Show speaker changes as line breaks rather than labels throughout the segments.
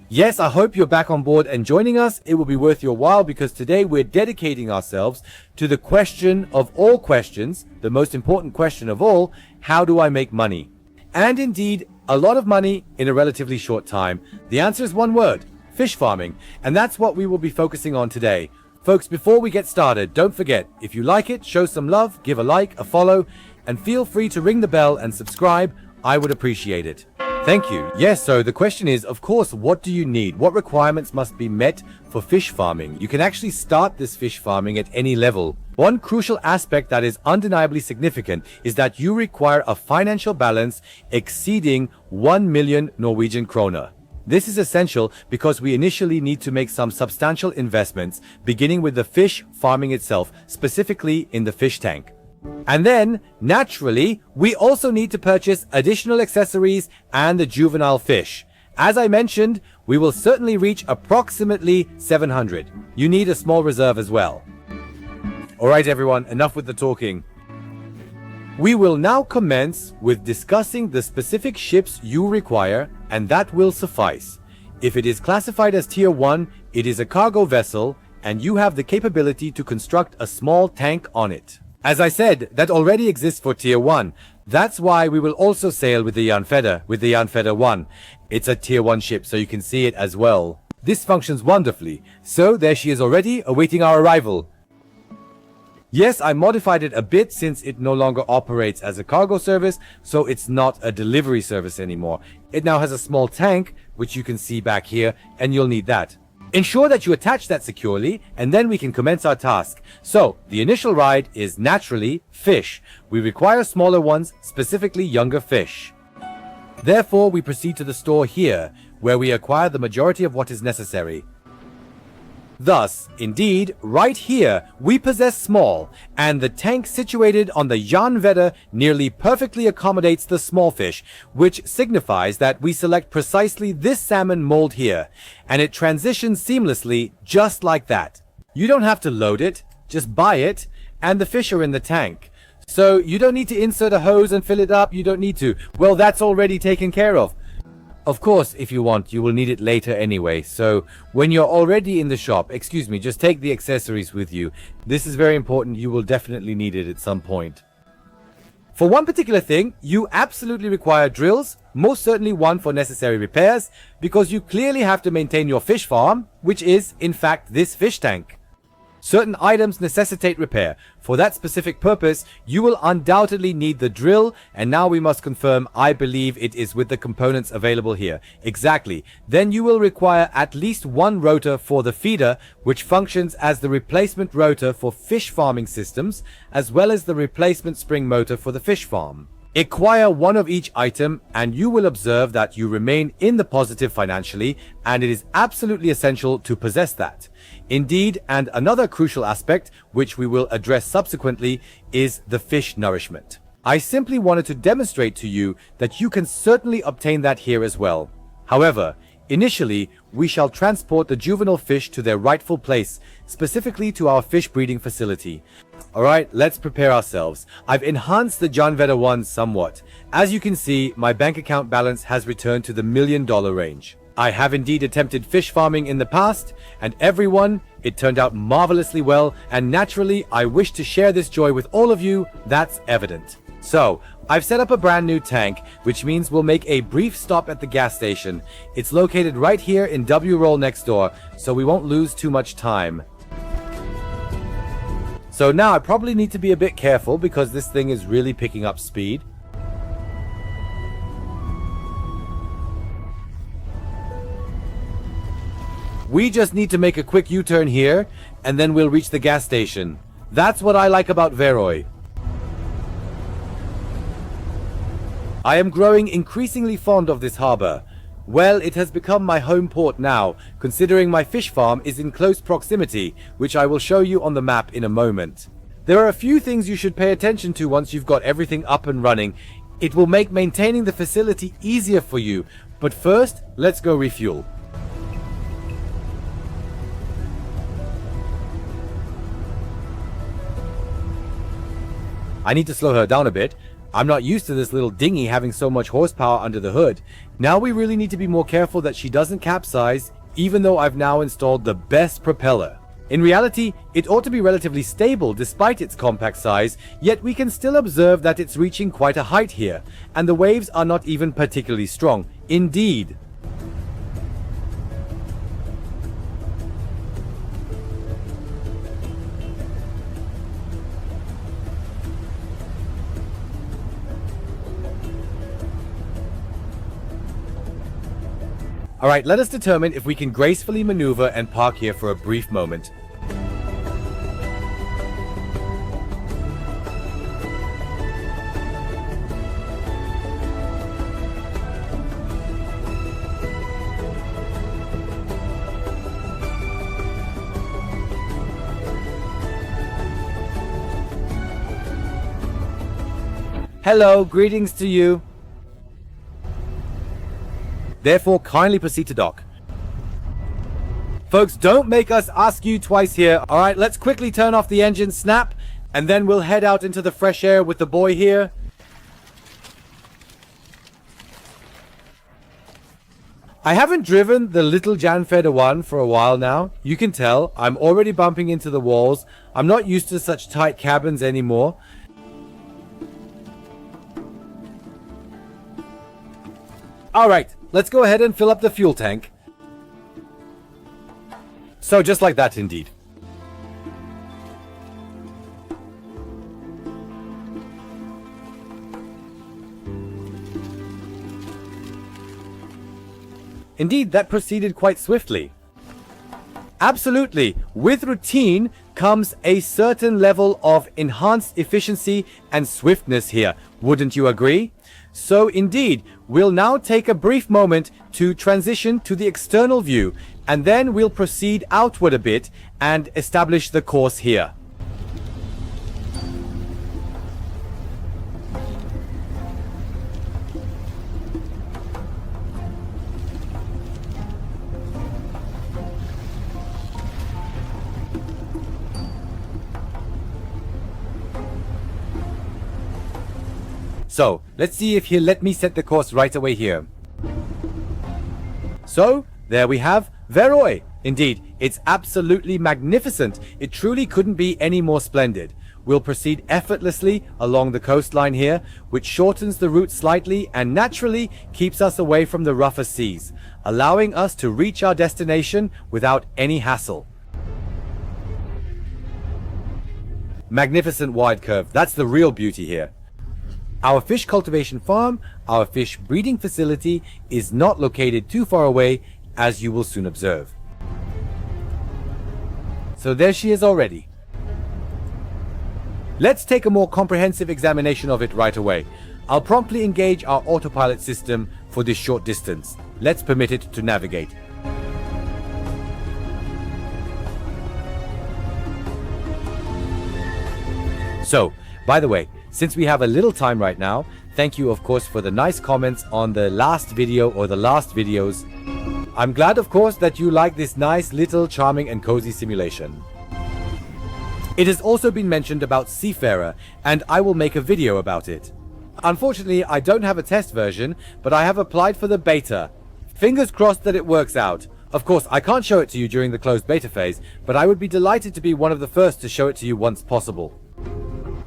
Yes, I hope you're back on board and joining us. It will be worth your while because today we're dedicating ourselves to the question of all questions, the most important question of all, how do I make money? And indeed, a lot of money in a relatively short time. The answer is one word, fish farming. And that's what we will be focusing on today. Folks, before we get started, don't forget, if you like it, show some love, give a like, a follow, and feel free to ring the bell and subscribe. I would appreciate it. Thank you. Yes, so the question is, of course, what do you need? What requirements must be met for fish farming? You can actually start this fish farming at any level. One crucial aspect that is undeniably significant is that you require a financial balance exceeding 1 million Norwegian kroner. This is essential because we initially need to make some substantial investments, beginning with the fish farming itself, specifically in the fish tank. And then, naturally, we also need to purchase additional accessories and the juvenile fish. As I mentioned, we will certainly reach approximately 700. You need a small reserve as well. Alright everyone, enough with the talking. We will now commence with discussing the specific ships you require, and that will suffice. If it is classified as Tier 1, it is a cargo vessel, and you have the capability to construct a small tank on it. As I said, that already exists for Tier 1. That's why we will also sail with the Janfeder 1. It's a Tier 1 ship, so you can see it as well. This functions wonderfully. So there she is already, awaiting our arrival. Yes, I modified it a bit since it no longer operates as a cargo service, so it's not a delivery service anymore. It now has a small tank, which you can see back here, and you'll need that. Ensure that you attach that securely, and then we can commence our task. So, the initial ride is naturally fish. We require smaller ones, specifically younger fish. Therefore, we proceed to the store here, where we acquire the majority of what is necessary. Thus, indeed, right here, we possess small, and the tank situated on the Janfeder nearly perfectly accommodates the small fish, which signifies that we select precisely this salmon mold here, and it transitions seamlessly just like that. You don't have to load it, just buy it, and the fish are in the tank. So you don't need to insert a hose and fill it up, you don't need to. Well, that's already taken care of. Of course, if you want, you will need it later anyway, so when you're already in the shop, just take the accessories with you. This is very important, you will definitely need it at some point. For one particular thing, you absolutely require drills, most certainly one for necessary repairs, because you clearly have to maintain your fish farm, which is, in fact, this fish tank. Certain items necessitate repair. For that specific purpose, you will undoubtedly need the drill, and now we must confirm, I believe it is with the components available here. Exactly. Then you will require at least one rotor for the feeder, which functions as the replacement rotor for fish farming systems, as well as the replacement spring motor for the fish farm. Acquire one of each item and you will observe that you remain in the positive financially, and it is absolutely essential to possess that. Indeed, and another crucial aspect, which we will address subsequently, is the fish nourishment. I simply wanted to demonstrate to you that you can certainly obtain that here as well. However, initially, we shall transport the juvenile fish to their rightful place, specifically to our fish breeding facility. Alright, let's prepare ourselves. I've enhanced the Janfeder 1 somewhat. As you can see, my bank account balance has returned to the $1 million range. I have indeed attempted fish farming in the past, and everyone, it turned out marvelously well, and naturally, I wish to share this joy with all of you, that's evident. So, I've set up a brand new tank, which means we'll make a brief stop at the gas station. It's located right here in W-Roll next door, so we won't lose too much time. So now I probably need to be a bit careful because this thing is really picking up speed. We just need to make a quick U-turn here, and then we'll reach the gas station. That's what I like about Veroy. I am growing increasingly fond of this harbor. Well, it has become my home port now, considering my fish farm is in close proximity, which I will show you on the map in a moment. There are a few things you should pay attention to once you've got everything up and running. It will make maintaining the facility easier for you, but first, let's go refuel. I need to slow her down a bit. I'm not used to this little dinghy having so much horsepower under the hood. Now we really need to be more careful that she doesn't capsize, even though I've now installed the best propeller. In reality, it ought to be relatively stable despite its compact size, yet we can still observe that it's reaching quite a height here, and the waves are not even particularly strong. Indeed. Alright, let us determine if we can gracefully maneuver and park here for a brief moment. Hello, greetings to you. Therefore, kindly proceed to dock. Folks, don't make us ask you twice here. Alright, let's quickly turn off the engine, snap, and then we'll head out into the fresh air with the boy here. I haven't driven the little Janfeder 1 for a while now. You can tell, I'm already bumping into the walls. I'm not used to such tight cabins anymore. Alright, let's go ahead and fill up the fuel tank. So just like that indeed. Indeed, that proceeded quite swiftly. Absolutely, with routine comes a certain level of enhanced efficiency and swiftness here, wouldn't you agree? So indeed, we'll now take a brief moment to transition to the external view, and then we'll proceed outward a bit and establish the course here. So, let's see if he'll let me set the course right away here. So, there we have Veroy. Indeed, it's absolutely magnificent. It truly couldn't be any more splendid. We'll proceed effortlessly along the coastline here, which shortens the route slightly and naturally keeps us away from the rougher seas, allowing us to reach our destination without any hassle. Magnificent wide curve. That's the real beauty here. Our fish cultivation farm, our fish breeding facility, is not located too far away, as you will soon observe. So there she is already. Let's take a more comprehensive examination of it right away. I'll promptly engage our autopilot system for this short distance. Let's permit it to navigate. So, by the way, since we have a little time right now, thank you of course for the nice comments on the last video or the last videos. I'm glad of course that you like this nice little charming and cozy simulation. It has also been mentioned about Seafarer, and I will make a video about it. Unfortunately, I don't have a test version, but I have applied for the beta. Fingers crossed that it works out. Of course, I can't show it to you during the closed beta phase, but I would be delighted to be one of the first to show it to you once possible.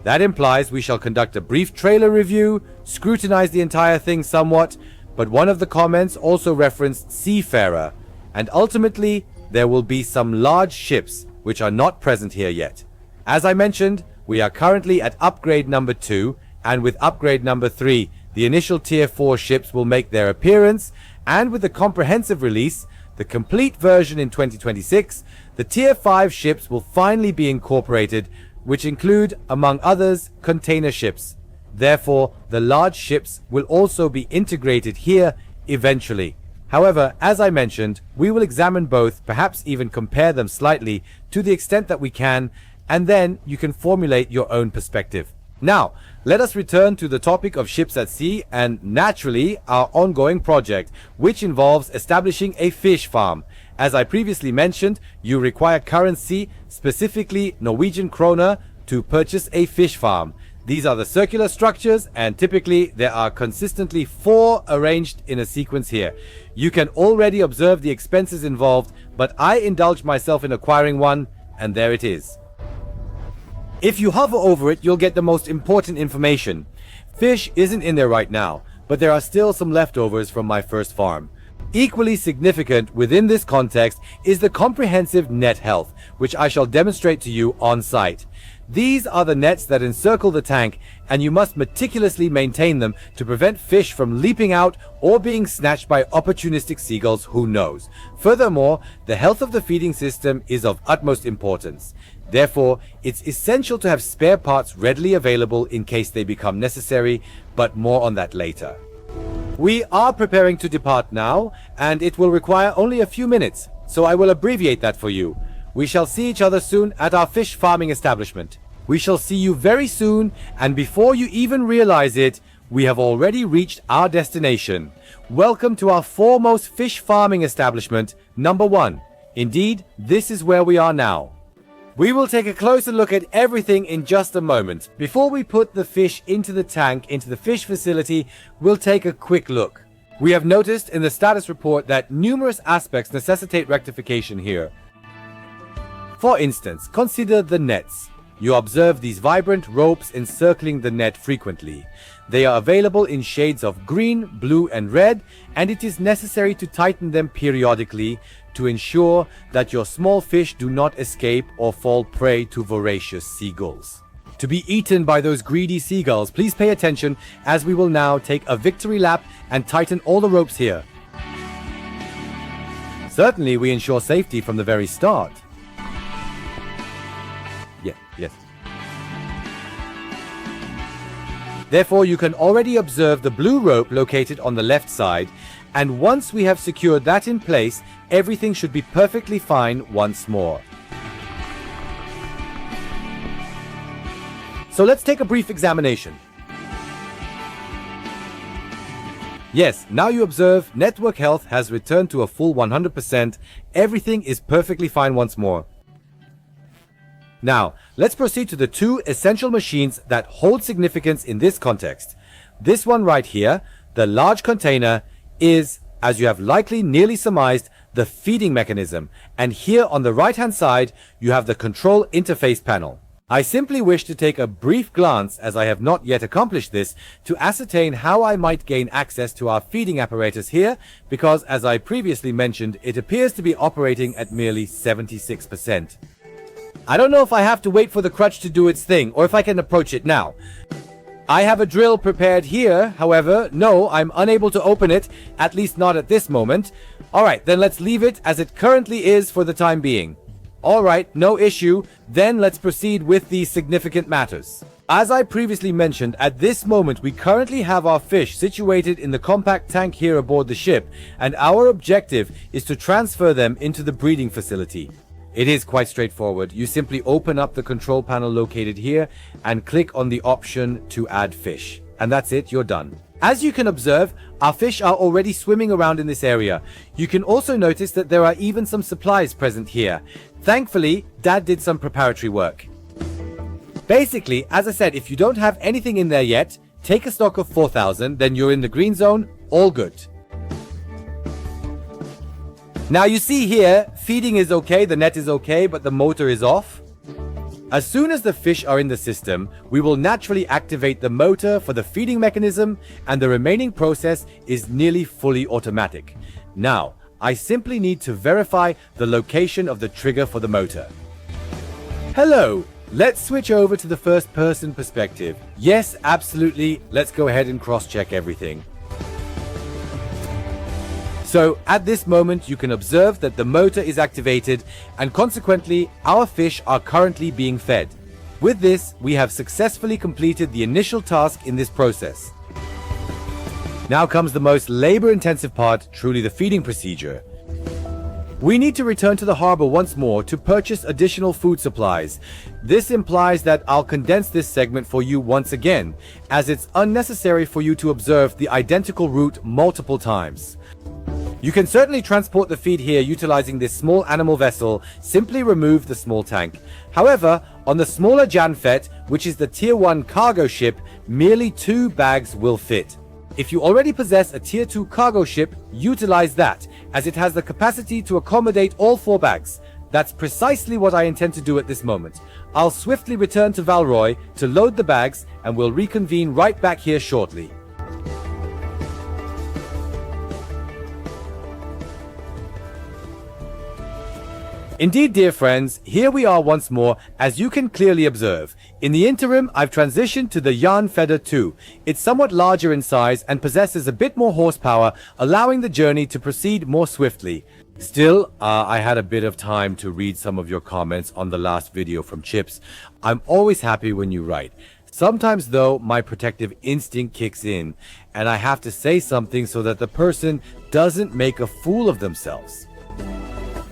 That implies we shall conduct a brief trailer review, scrutinize the entire thing somewhat, but one of the comments also referenced Seafarer, and ultimately there will be some large ships which are not present here yet. As I mentioned, we are currently at upgrade number 2, and with upgrade number 3, the initial tier 4 ships will make their appearance, and with the comprehensive release, the complete version in 2026, the tier 5 ships will finally be incorporated, which include, among others, container ships. Therefore, the large ships will also be integrated here eventually. However, as I mentioned, we will examine both, perhaps even compare them slightly to the extent that we can, and then you can formulate your own perspective. Now, let us return to the topic of ships at sea and naturally our ongoing project, which involves establishing a fish farm. As I previously mentioned, you require currency, specifically Norwegian kroner, to purchase a fish farm. These are the circular structures, and typically there are consistently 4 arranged in a sequence here. You can already observe the expenses involved, but I indulged myself in acquiring one, and there it is. If you hover over it, you'll get the most important information. Fish isn't in there right now, but there are still some leftovers from my first farm. Equally significant within this context is the comprehensive net health, which I shall demonstrate to you on site. These are the nets that encircle the tank, and you must meticulously maintain them to prevent fish from leaping out or being snatched by opportunistic seagulls who knows. Furthermore, the health of the feeding system is of utmost importance. Therefore, it's essential to have spare parts readily available in case they become necessary, but more on that later. We are preparing to depart now, and it will require only a few minutes, so I will abbreviate that for you. We shall see each other soon at our fish farming establishment. We shall see you very soon, and before you even realize it, we have already reached our destination. Welcome to our foremost fish farming establishment, number 1. Indeed, this is where we are now. We will take a closer look at everything in just a moment. Before we put the fish into the tank, into the fish facility, we'll take a quick look. We have noticed in the status report that numerous aspects necessitate rectification here. For instance, consider the nets. You observe these vibrant ropes encircling the net frequently. They are available in shades of green, blue, and red, and it is necessary to tighten them periodically to ensure that your small fish do not escape or fall prey to voracious seagulls. To be eaten by those greedy seagulls, please pay attention as we will now take a victory lap and tighten all the ropes here. Certainly, we ensure safety from the very start. Yes. Therefore, you can already observe the blue rope located on the left side, and once we have secured that in place, everything should be perfectly fine once more. So let's take a brief examination. Yes, now you observe network health has returned to a full 100%. Everything is perfectly fine once more. Now, let's proceed to the 2 essential machines that hold significance in this context. This one right here, the large container, is, as you have likely nearly surmised, the feeding mechanism, and here on the right hand side you have the control interface panel. I simply wish to take a brief glance, as I have not yet accomplished this, to ascertain how I might gain access to our feeding apparatus here, because as I previously mentioned, it appears to be operating at merely 76%. I don't know if I have to wait for the crutch to do its thing, or if I can approach it now. I have a drill prepared here, however, no, I'm unable to open it, at least not at this moment. Alright, then let's leave it as it currently is for the time being. Alright, no issue, then let's proceed with the significant matters. As I previously mentioned, at this moment we currently have our fish situated in the compact tank here aboard the ship, and our objective is to transfer them into the breeding facility. It is quite straightforward. You simply open up the control panel located here and click on the option to add fish. And that's it, you're done. As you can observe, our fish are already swimming around in this area. You can also notice that there are even some supplies present here. Thankfully, Dad did some preparatory work. Basically, as I said, if you don't have anything in there yet, take a stock of 4,000, then you're in the green zone, all good. Now you see here, feeding is okay, the net is okay, but the motor is off. As soon as the fish are in the system, we will naturally activate the motor for the feeding mechanism, and the remaining process is nearly fully automatic. Now, I simply need to verify the location of the trigger for the motor. Hello, let's switch over to the first person perspective. Yes, absolutely, let's go ahead and cross-check everything. So at this moment you can observe that the motor is activated, and consequently our fish are currently being fed. With this, we have successfully completed the initial task in this process. Now comes the most labor-intensive part, truly the feeding procedure. We need to return to the harbor once more to purchase additional food supplies. This implies that I'll condense this segment for you once again, as it's unnecessary for you to observe the identical route multiple times. You can certainly transport the feed here utilizing this small animal vessel. Simply remove the small tank. However, on the smaller Janfet, which is the tier 1 cargo ship, merely 2 bags will fit. If you already possess a tier 2 cargo ship, utilize that, as it has the capacity to accommodate all 4 bags. That's precisely what I intend to do at this moment. I'll swiftly return to Valroy to load the bags, and we'll reconvene right back here shortly. Indeed, dear friends, here we are once more, as you can clearly observe. In the interim, I've transitioned to the Janfeder 2. It's somewhat larger in size and possesses a bit more horsepower, allowing the journey to proceed more swiftly. Still, I had a bit of time to read some of your comments on the last video from Chips. I'm always happy when you write. Sometimes, though, my protective instinct kicks in, and I have to say something so that the person doesn't make a fool of themselves.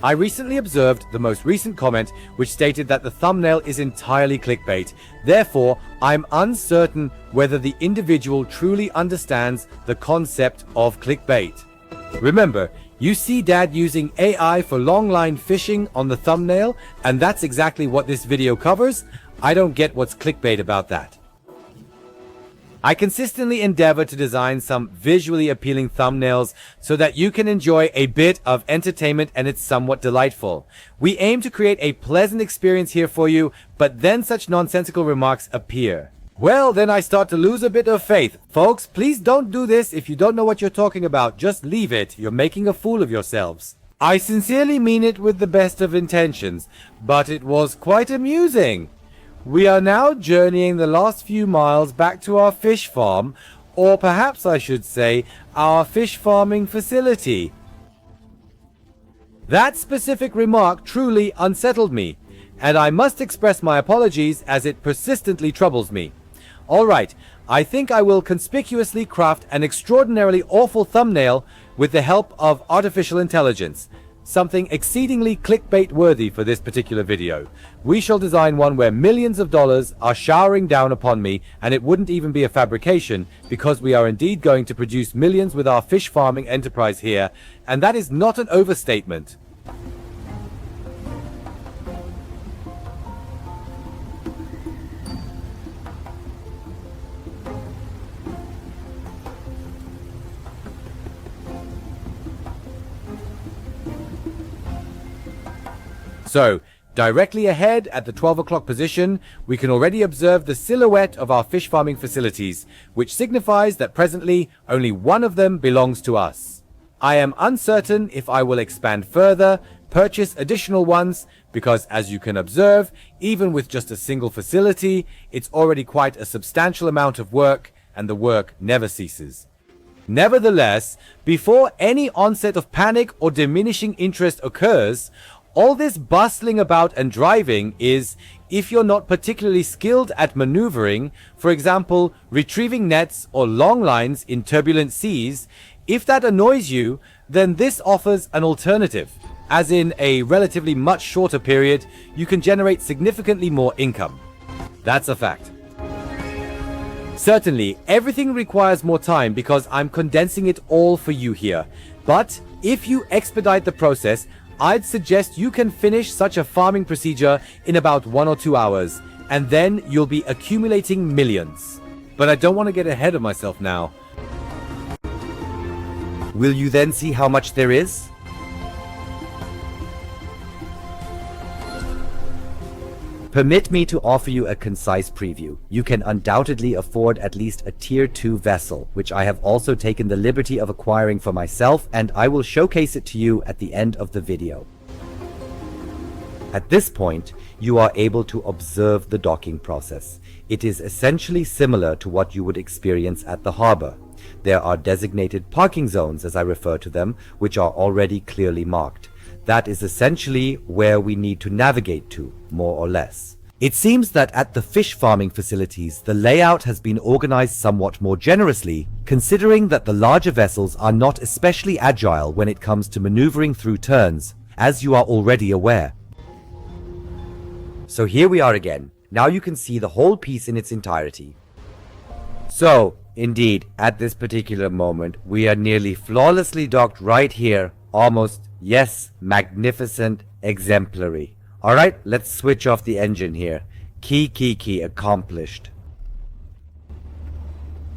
I recently observed the most recent comment which stated that the thumbnail is entirely clickbait. Therefore, I'm uncertain whether the individual truly understands the concept of clickbait. Remember, you see Dad using AI for longline fishing on the thumbnail, and that's exactly what this video covers. I don't get what's clickbait about that. I consistently endeavor to design some visually appealing thumbnails so that you can enjoy a bit of entertainment, and it's somewhat delightful. We aim to create a pleasant experience here for you, but then such nonsensical remarks appear. Well, then I start to lose a bit of faith. Folks, please don't do this if you don't know what you're talking about. Just leave it. You're making a fool of yourselves. I sincerely mean it with the best of intentions, but it was quite amusing. We are now journeying the last few miles back to our fish farm, or perhaps I should say, our fish farming facility. That specific remark truly unsettled me, and I must express my apologies as it persistently troubles me. Alright, I think I will conspicuously craft an extraordinarily awful thumbnail with the help of artificial intelligence. Something exceedingly clickbait worthy for this particular video. We shall design one where millions of dollars are showering down upon me, and it wouldn't even be a fabrication, because we are indeed going to produce millions with our fish farming enterprise here, and that is not an overstatement. So, directly ahead at the 12 o'clock position, we can already observe the silhouette of our fish farming facilities, which signifies that presently only one of them belongs to us. I am uncertain if I will expand further, purchase additional ones, because as you can observe, even with just a single facility, it's already quite a substantial amount of work, and the work never ceases. Nevertheless, before any onset of panic or diminishing interest occurs, all this bustling about and driving is, if you're not particularly skilled at maneuvering, for example, retrieving nets or long lines in turbulent seas, if that annoys you, then this offers an alternative, as in a relatively much shorter period, you can generate significantly more income. That's a fact. Certainly, everything requires more time because I'm condensing it all for you here. But if you expedite the process, I'd suggest you can finish such a farming procedure in about 1 or 2 hours, and then you'll be accumulating millions. But I don't want to get ahead of myself now. Will you then see how much there is? Permit me to offer you a concise preview. You can undoubtedly afford at least a tier 2 vessel, which I have also taken the liberty of acquiring for myself, and I will showcase it to you at the end of the video. At this point, you are able to observe the docking process. It is essentially similar to what you would experience at the harbor. There are designated parking zones, as I refer to them, which are already clearly marked. That is essentially where we need to navigate to, more or less. It seems that at the fish farming facilities, the layout has been organized somewhat more generously, considering that the larger vessels are not especially agile when it comes to maneuvering through turns, as you are already aware. So here we are again. Now you can see the whole piece in its entirety. So, Indeed, at this particular moment, we are nearly flawlessly docked right here. Almost, yes, magnificent, exemplary. Alright, let's switch off the engine here. Key, accomplished.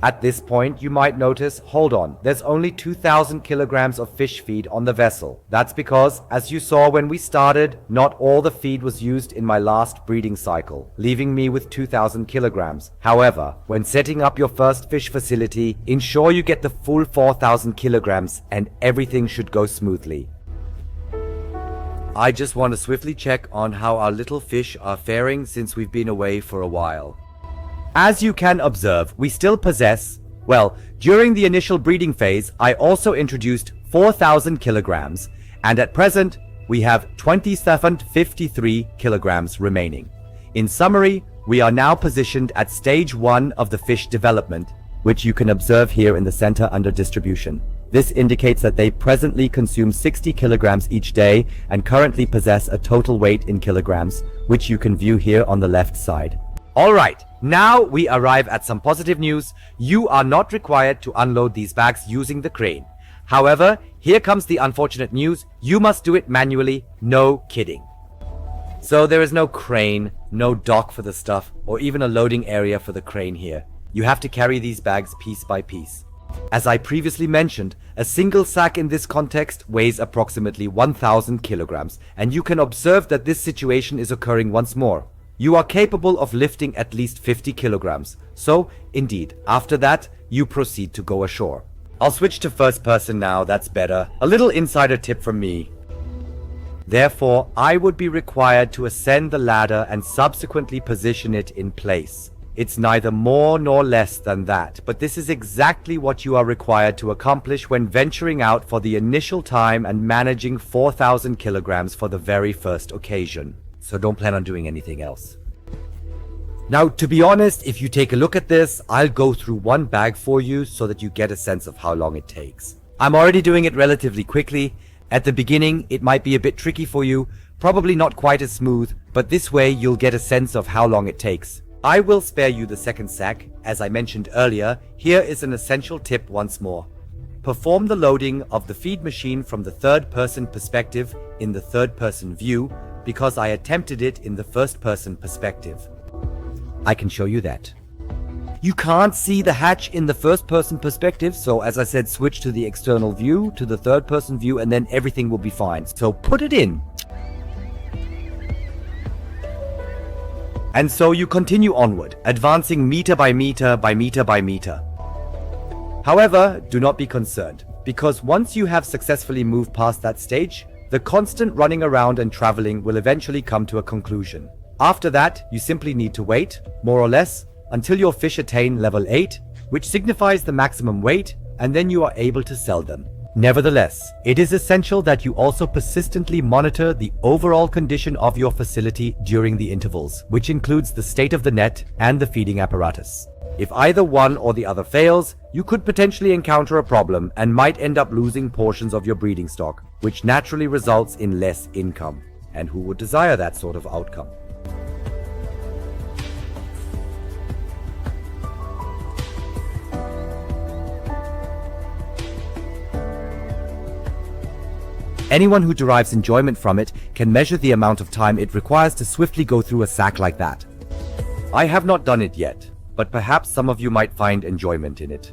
At this point, you might notice, hold on, there's only 2,000 kilograms of fish feed on the vessel. That's because, as you saw when we started, not all the feed was used in my last breeding cycle, leaving me with 2,000 kilograms. However, when setting up your first fish facility, ensure you get the full 4,000 kilograms and everything should go smoothly. I just want to swiftly check on how our little fish are faring since we've been away for a while. As you can observe, we still possess, well, during the initial breeding phase, I also introduced 4,000 kilograms, and at present, we have 2,753 kilograms remaining. In summary, we are now positioned at stage 1 of the fish development, which you can observe here in the center under distribution. This indicates that they presently consume 60 kilograms each day and currently possess a total weight in kilograms, which you can view here on the left side. Alright, now we arrive at some positive news. You are not required to unload these bags using the crane. However, here comes the unfortunate news. You must do it manually, no kidding. So there is no crane, no dock for the stuff, or even a loading area for the crane here. You have to carry these bags piece by piece. As I previously mentioned, a single sack in this context weighs approximately 1,000 kilograms, and you can observe that this situation is occurring once more. You are capable of lifting at least 50 kilograms, so indeed, after that, you proceed to go ashore. I'll switch to first person now, that's better. A little insider tip from me. Therefore, I would be required to ascend the ladder and subsequently position it in place. It's neither more nor less than that, but this is exactly what you are required to accomplish when venturing out for the initial time and managing 4,000 kilograms for the very first occasion. So don't plan on doing anything else. Now, to be honest, if you take a look at this, I'll go through one bag for you so that you get a sense of how long it takes. I'm already doing it relatively quickly. At the beginning, it might be a bit tricky for you, probably not quite as smooth, but this way you'll get a sense of how long it takes. I will spare you the second sack. As I mentioned earlier, here is an essential tip once more. Perform the loading of the feed machine from the third-person perspective in the third-person view, because I attempted it in the first-person perspective. I can show you that. You can't see the hatch in the first-person perspective, so as I said, switch to the external view, to the third-person view, and then everything will be fine. So put it in. And so you continue onward, advancing meter by meter by meter by meter. However, do not be concerned, because once you have successfully moved past that stage, the constant running around and traveling will eventually come to a conclusion. After that, you simply need to wait, more or less, until your fish attain level 8, which signifies the maximum weight, and then you are able to sell them. Nevertheless, it is essential that you also persistently monitor the overall condition of your facility during the intervals, which includes the state of the net and the feeding apparatus. If either one or the other fails, you could potentially encounter a problem and might end up losing portions of your breeding stock, which naturally results in less income. And who would desire that sort of outcome? Anyone who derives enjoyment from it can measure the amount of time it requires to swiftly go through a sack like that. I have not done it yet, but perhaps some of you might find enjoyment in it.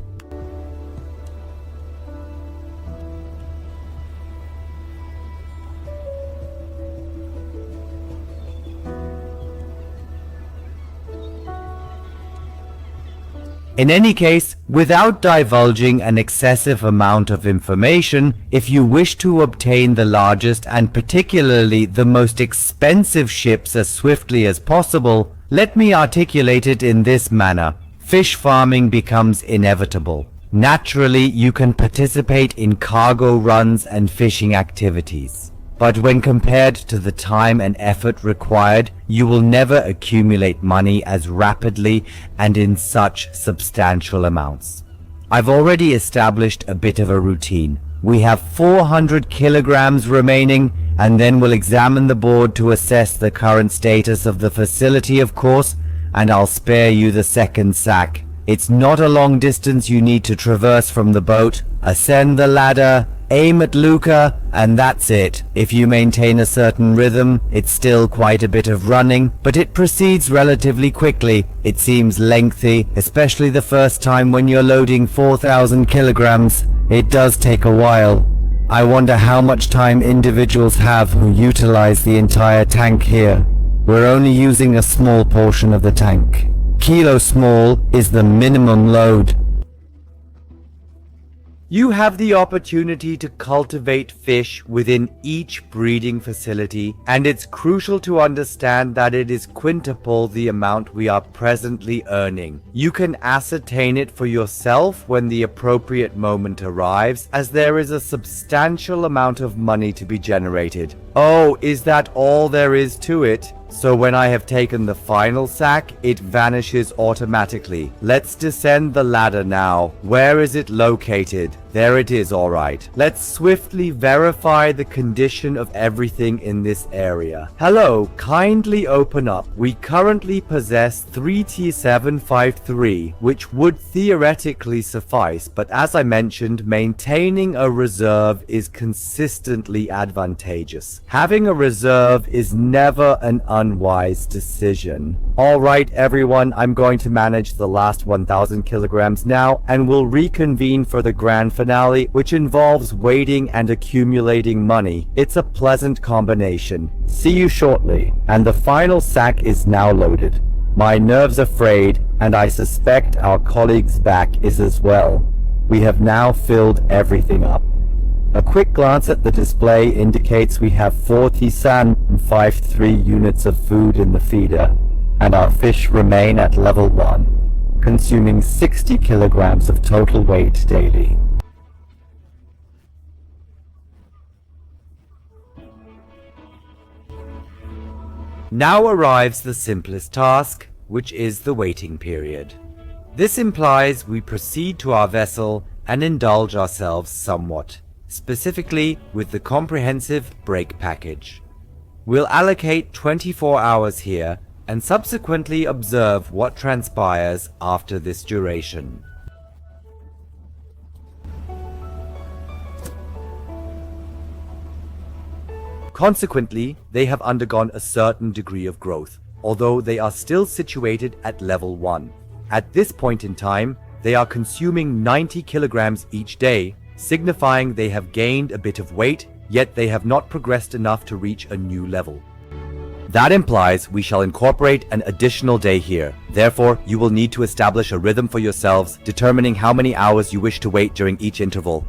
In any case, without divulging an excessive amount of information, if you wish to obtain the largest and particularly the most expensive ships as swiftly as possible, let me articulate it in this manner. Fish farming becomes inevitable. Naturally, you can participate in cargo runs and fishing activities. But when compared to the time and effort required, you will never accumulate money as rapidly and in such substantial amounts. I've already established a bit of a routine. We have 400 kilograms remaining, and then we'll examine the board to assess the current status of the facility, of course, and I'll spare you the second sack.
It's not a long distance you need to traverse from the boat. Ascend the ladder, aim at Luca, and that's it. If you maintain a certain rhythm, it's still quite a bit of running, but it proceeds relatively quickly. It seems lengthy, especially the first time when you're loading 4,000 kilograms. It does take a while. I wonder how much time individuals have who utilize the entire tank here. We're only using a small portion of the tank. Kilo small is the minimum load.
You have the opportunity to cultivate fish within each breeding facility, and it's crucial to understand that it is quintuple the amount we are presently earning. You can ascertain it for yourself when the appropriate moment arrives, as there is a substantial amount of money to be generated. Oh, is that all there is to it? So when I have taken the final sack, it vanishes automatically. Let's descend the ladder now. Where is it located? There it is, alright. Let's swiftly verify the condition of everything in this area. Hello, kindly open up. We currently possess 3T753, which would theoretically suffice, but as I mentioned, maintaining a reserve is consistently advantageous. Having a reserve is never an unwise decision. Alright everyone, I'm going to manage the last 1,000 kilograms now, and we'll reconvene for the grand finale, which involves waiting and accumulating money. It's a pleasant combination. See you shortly. And the final sack is now loaded. My nerves are frayed, and I suspect our colleague's back is as well. We have now filled everything up. A quick glance at the display indicates we have 40,53 units of food in the feeder, and our fish remain at level 1, consuming 60 kilograms of total weight daily. Now arrives the simplest task, which is the waiting period. This implies we proceed to our vessel and indulge ourselves somewhat, specifically with the comprehensive break package. We'll allocate 24 hours here and subsequently observe what transpires after this duration. Consequently, they have undergone a certain degree of growth, although they are still situated at level 1. At this point in time, they are consuming 90 kilograms each day, signifying they have gained a bit of weight, yet they have not progressed enough to reach a new level. That implies we shall incorporate an additional day here. Therefore, you will need to establish a rhythm for yourselves, determining how many hours you wish to wait during each interval.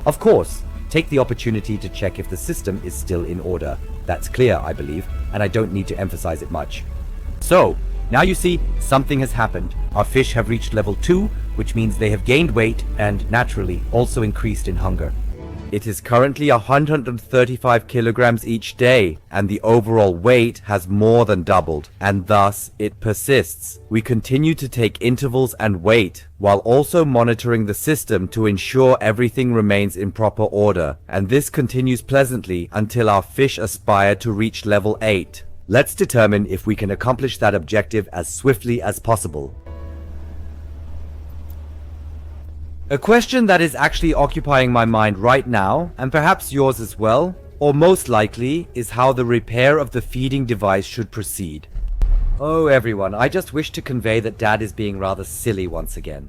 Of course, take the opportunity to check if the system is still in order. That's clear, I believe, and I don't need to emphasize it much. So, now you see, something has happened. Our fish have reached level 2, which means they have gained weight and, naturally, also increased in hunger. It is currently 135 kilograms each day, and the overall weight has more than doubled, and thus it persists. We continue to take intervals and wait, while also monitoring the system to ensure everything remains in proper order, and this continues pleasantly until our fish aspire to reach level 8. Let's determine if we can accomplish that objective as swiftly as possible. A question that is actually occupying my mind right now, and perhaps yours as well, or most likely, is how the repair of the feeding device should proceed. Oh everyone, I just wish to convey that Dad is being rather silly once again.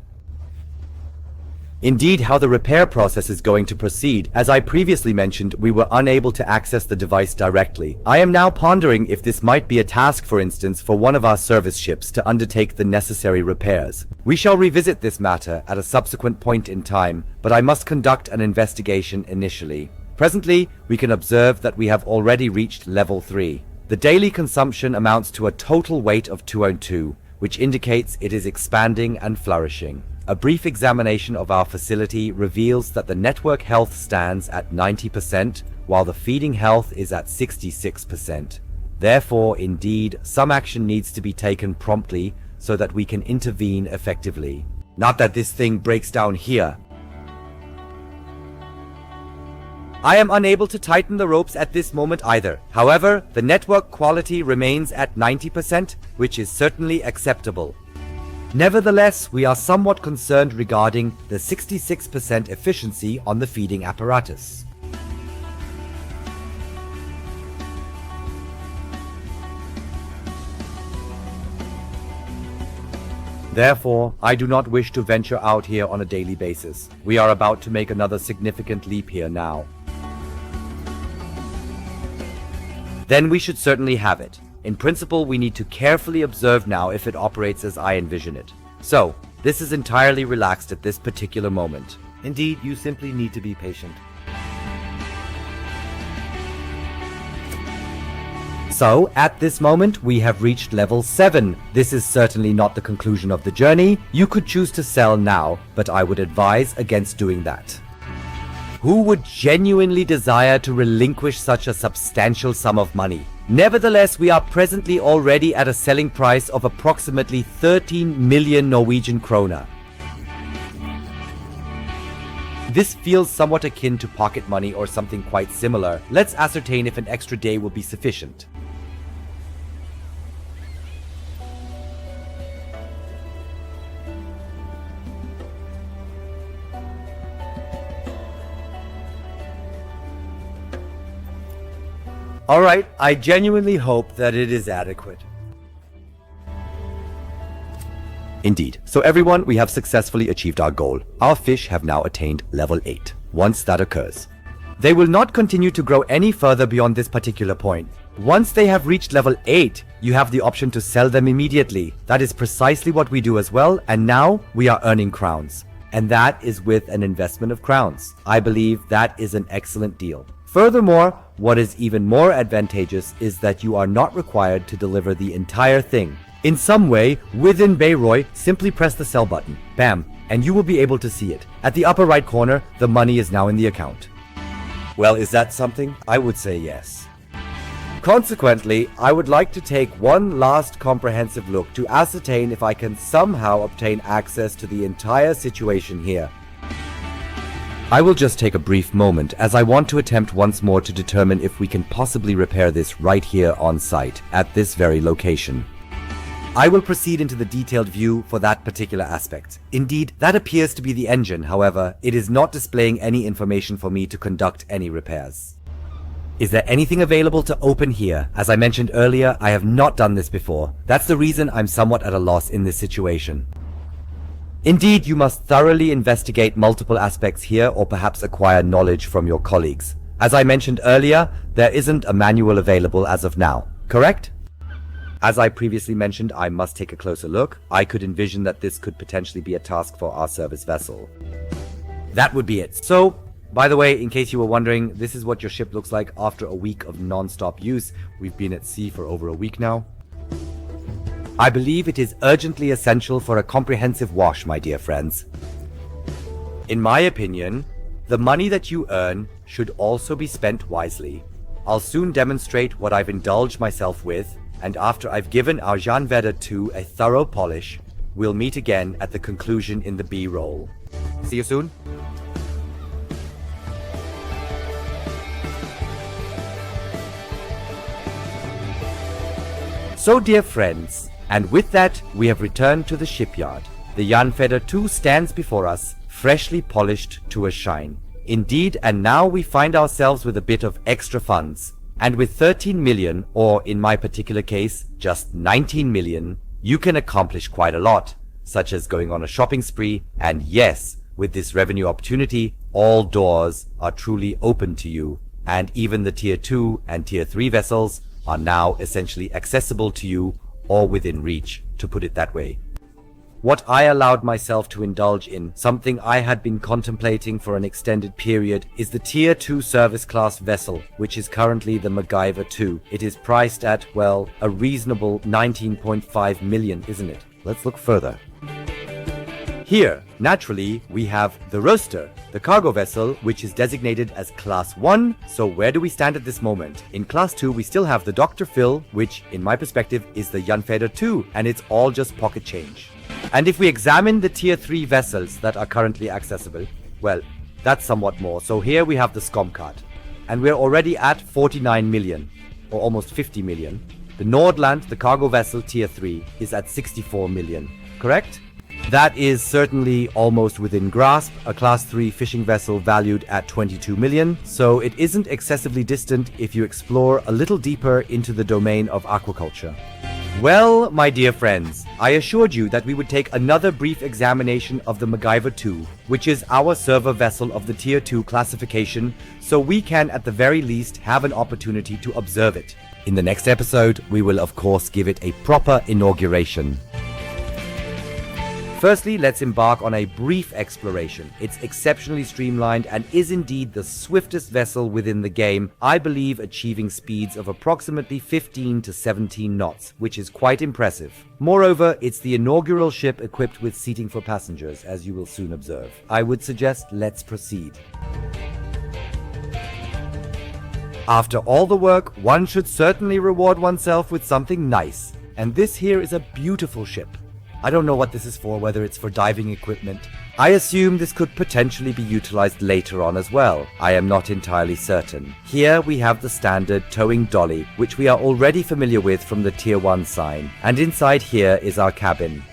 Indeed, how the repair process is going to proceed. As I previously mentioned, we were unable to access the device directly. I am now pondering if this might be a task, for instance, for one of our service ships to undertake the necessary repairs. We shall revisit this matter at a subsequent point in time, but I must conduct an investigation initially. Presently, we can observe that we have already reached level 3. The daily consumption amounts to a total weight of 202, which indicates it is expanding and flourishing. A brief examination of our facility reveals that the network health stands at 90%, while the feeding health is at 66%. Therefore, indeed, some action needs to be taken promptly so that we can intervene effectively. Not that this thing breaks down here. I am unable to tighten the ropes at this moment either. However, the network quality remains at 90%, which is certainly acceptable. Nevertheless, we are somewhat concerned regarding the 66% efficiency on the feeding apparatus. Therefore, I do not wish to venture out here on a daily basis. We are about to make another significant leap here now. Then we should certainly have it. In principle, we need to carefully observe now if it operates as I envision it. So, this is entirely relaxed at this particular moment. Indeed, you simply need to be patient. So, at this moment, we have reached level 7. This is certainly not the conclusion of the journey. You could choose to sell now, but I would advise against doing that. Who would genuinely desire to relinquish such a substantial sum of money? Nevertheless, we are presently already at a selling price of approximately 13 million Norwegian kroner. This feels somewhat akin to pocket money or something quite similar. Let's ascertain if an extra day will be sufficient. Alright, I genuinely hope that it is adequate. Indeed. So everyone, we have successfully achieved our goal. Our fish have now attained level 8. Once that occurs, they will not continue to grow any further beyond this particular point. Once they have reached level 8, you have the option to sell them immediately. That is precisely what we do as well, and now we are earning crowns. And that is with an investment of crowns. I believe that is an excellent deal. Furthermore, what is even more advantageous is that you are not required to deliver the entire thing. In some way, within Bayreuth, simply press the sell button. Bam, and you will be able to see it. At the upper right corner, the money is now in the account. Well, is that something? I would say yes. Consequently, I would like to take one last comprehensive look to ascertain if I can somehow obtain access to the entire situation here. I will just take a brief moment as I want to attempt once more to determine if we can possibly repair this right here on site at this very location. I will proceed into the detailed view for that particular aspect. Indeed, that appears to be the engine. However, it is not displaying any information for me to conduct any repairs. Is there anything available to open here? As I mentioned earlier, I have not done this before. That's the reason I'm somewhat at a loss in this situation. Indeed, you must thoroughly investigate multiple aspects here or perhaps acquire knowledge from your colleagues. As I mentioned earlier, there isn't a manual available as of now, correct? As I previously mentioned, I must take a closer look. I could envision that this could potentially be a task for our service vessel. That would be it. So, by the way, in case you were wondering, this is what your ship looks like after a week of non-stop use. We've been at sea for over a week now. I believe it is urgently essential for a comprehensive wash, my dear friends. In my opinion, the money that you earn should also be spent wisely. I'll soon demonstrate what I've indulged myself with, and after I've given our Jan Vedder 2 a thorough polish, we'll meet again at the conclusion in the B-roll. See you soon. So, dear friends, and with that, we have returned to the shipyard. The Jan Vedder 2 stands before us, freshly polished to a shine. Indeed, and now we find ourselves with a bit of extra funds. And with 13 million, or in my particular case, just 19 million, you can accomplish quite a lot, such as going on a shopping spree. And yes, with this revenue opportunity, all doors are truly open to you. And even the tier 2 and tier 3 vessels are now essentially accessible to you or within reach, to put it that way. What I allowed myself to indulge in, something I had been contemplating for an extended period, is the tier 2 service class vessel, which is currently the MacGyver 2. It is priced at, well, a reasonable 19.5 million, isn't it? Let's look further. Here, naturally, we have the Roaster, the cargo vessel, which is designated as Class 1. So where do we stand at this moment? In Class 2, we still have the Dr. Phil, which, in my perspective, is the Jan Vedder 2, and it's all just pocket change. And if we examine the Tier 3 vessels that are currently accessible, well, that's somewhat more. So here we have the Skomkat. and we're already at 49 million, or almost 50 million. The Nordland, the cargo vessel tier 3, is at 64 million, correct? That is certainly almost within grasp, a class 3 fishing vessel valued at 22 million, so it isn't excessively distant if you explore a little deeper into the domain of aquaculture. Well, my dear friends, I assured you that we would take another brief examination of the MacGyver 2, which is our server vessel of the tier 2 classification, so we can at the very least have an opportunity to observe it. In the next episode, we will of course give it a proper inauguration. Firstly, let's embark on a brief exploration. It's exceptionally streamlined and is indeed the swiftest vessel within the game, I believe achieving speeds of approximately 15 to 17 knots, which is quite impressive. Moreover, it's the inaugural ship equipped with seating for passengers, as you will soon observe. I would suggest let's proceed. After all the work, one should certainly reward oneself with something nice. And this here is a beautiful ship. I don't know what this is for, whether it's for diving equipment. I assume this could potentially be utilized later on as well. I am not entirely certain. Here we have the standard towing dolly, which we are already familiar with from the tier 1 sign. And inside here is our cabin.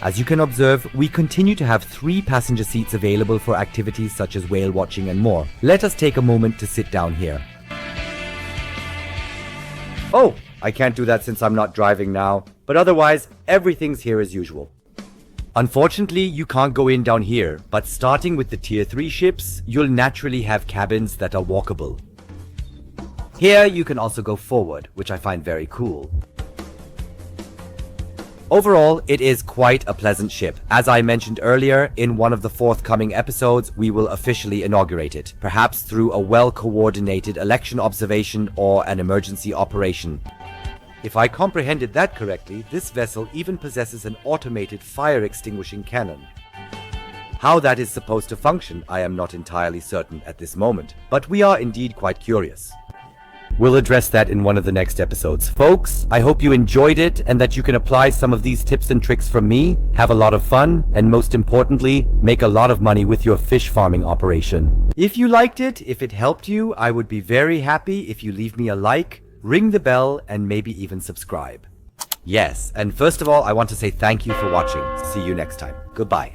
As you can observe, we continue to have 3 passenger seats available for activities such as whale watching and more. Let us take a moment to sit down here. Oh, I can't do that since I'm not driving now, but otherwise, everything's here as usual. Unfortunately, you can't go in down here, but starting with the tier 3 ships, you'll naturally have cabins that are walkable. Here, you can also go forward, which I find very cool. Overall, it is quite a pleasant ship. As I mentioned earlier, in one of the forthcoming episodes, we will officially inaugurate it, perhaps through a well-coordinated election observation or an emergency operation. If I comprehended that correctly, this vessel even possesses an automated fire extinguishing cannon. How that is supposed to function, I am not entirely certain at this moment, but we are indeed quite curious. We'll address that in one of the next episodes. Folks, I hope you enjoyed it and that you can apply some of these tips and tricks from me, have a lot of fun, and most importantly, make a lot of money with your fish farming operation. If you liked it, if it helped you, I would be very happy if you leave me a like, ring the bell, and maybe even subscribe. Yes, and first of all, I want to say thank you for watching. See you next time. Goodbye.